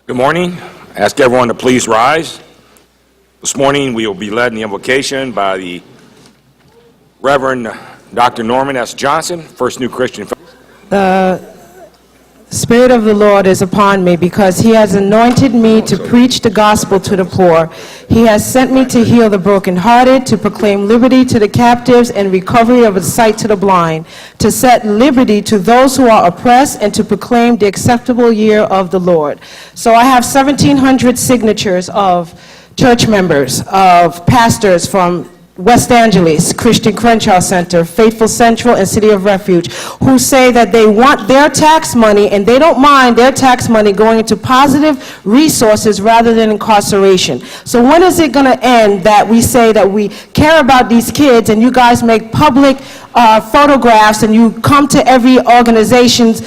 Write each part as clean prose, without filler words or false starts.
Good morning. I ask everyone to please rise. This morning we will be led in the invocation by the Reverend Dr. Norman S. Johnson, First New Christian. The Spirit of the Lord is upon me because he has anointed me to preach the gospel to the poor. He has sent me to heal the brokenhearted, to proclaim liberty to the captives and recovery of the sight to the blind, to set liberty to those who are oppressed, and to proclaim the acceptable year of the Lord. So I have 1,700 signatures of church members, of pastors from West Angeles, Christian Crenshaw Center, Faithful Central, and City of Refuge, who say that they want their tax money and they don't mind their tax money going into positive resources rather than incarceration. So when is it going to end that we say that we care about these kids and you guys make public photographs and you come to every organization's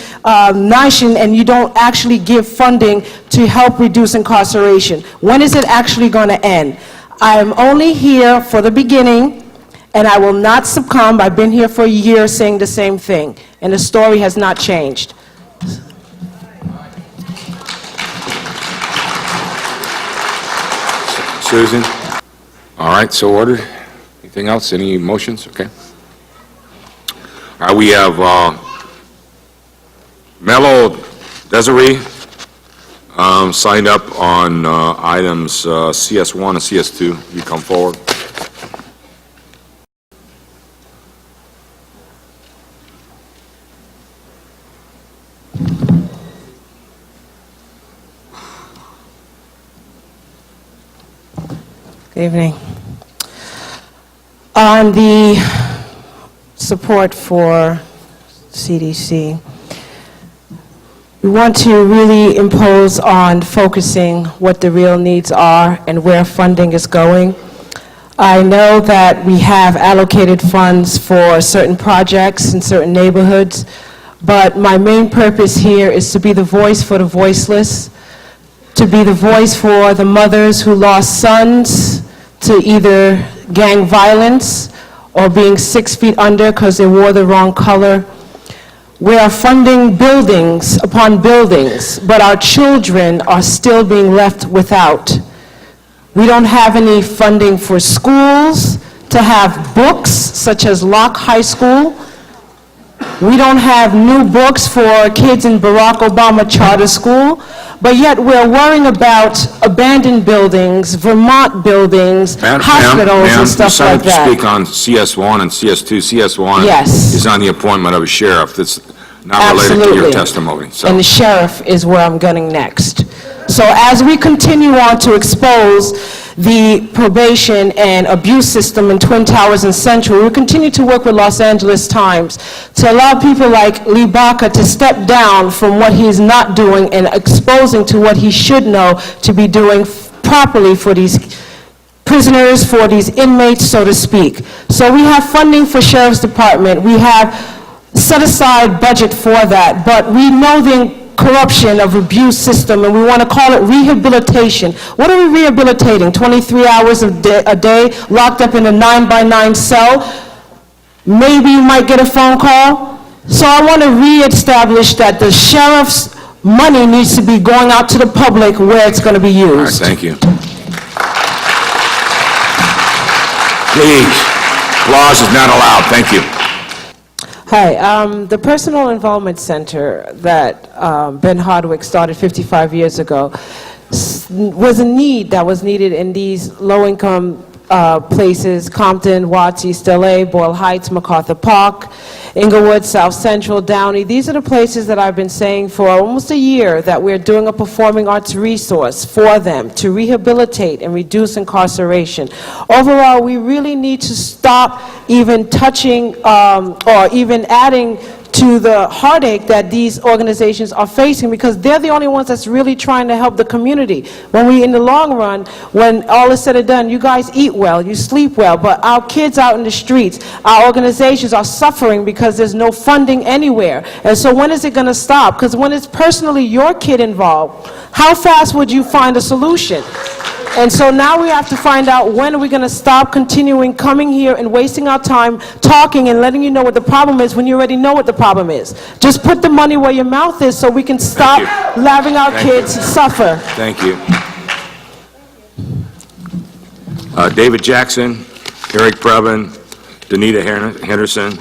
nation and you don't actually give funding to help reduce incarceration? When is it actually going to end? I am only here for the beginning, and I will not succumb. I've been here for a year saying the same thing, and the story has not changed. Susan? All right, so ordered. Anything else? Any motions? Okay. All right, we have Mello Desiree signed up on items CS1 and CS2. You come forward. Good evening. On the support for CDC, we want to really impose on focusing what the real needs are and where funding is going. I know that we have allocated funds for certain projects in certain neighborhoods, but my main purpose here is to be the voice for the voiceless, to be the voice for the mothers who lost sons to either gang violence or being 6 feet under because they wore the wrong color. We are funding buildings upon buildings, but our children are still being left without. We don't have any funding for schools to have books, such as Locke High School. We don't have new books for kids in Barack Obama Charter School, but yet we're worrying about abandoned buildings, Vermont buildings, hospitals, and stuff like that. Speak on CS1 and CS2. CS1 yes. is on the appointment of a sheriff. That's not related to your testimony. So. And the sheriff is where I'm going next. So as we continue on to expose the probation and abuse system in Twin Towers and Central, we continue to work with Los Angeles Times to allow people like Lee Baca to step down from what he's not doing and exposing to what he should know to be doing properly for these prisoners, for these inmates, so to speak. So we have funding for Sheriff's Department. We have set aside budget for that, but we know the corruption of abuse system, and we want to call it rehabilitation. What are we rehabilitating? 23 hours a day locked up in a 9-by-9 cell? Maybe you might get a phone call. So I want to reestablish that the sheriff's money needs to be going out to the public where it's going to be used. All right, thank you. Please, applause is not allowed. Thank you. Hi, the Personal Involvement Center that Ben Hardwick started 55 years ago was a need that was needed in these low-income places: Compton, Watts, East LA, Boyle Heights, Macaurther Park, Inglewood, South Central, Downy. These are the places that I've been saying for almost a year that we're doing a performing arts resource for them to rehabilitate and reduce incarceration. Overall, we really need to stop even touching or even adding to the heartache that these organizations are facing, because they're the only ones that's really trying to help the community. When we, in the long run, when all is said and done, you guys eat well, you sleep well, but our kids out in the streets, our organizations are suffering because there's no funding anywhere. And so when is it going to stop? Because when it's personally your kid involved, how fast would you find a solution? And so now we have to find out when are we going to stop continuing coming here and wasting our time talking and letting you know what the problem is when you already know what the problem is. Just put the money where your mouth is so we can stop letting our kids suffer. Thank you. David Jackson, Eric Previn, Danita Henderson,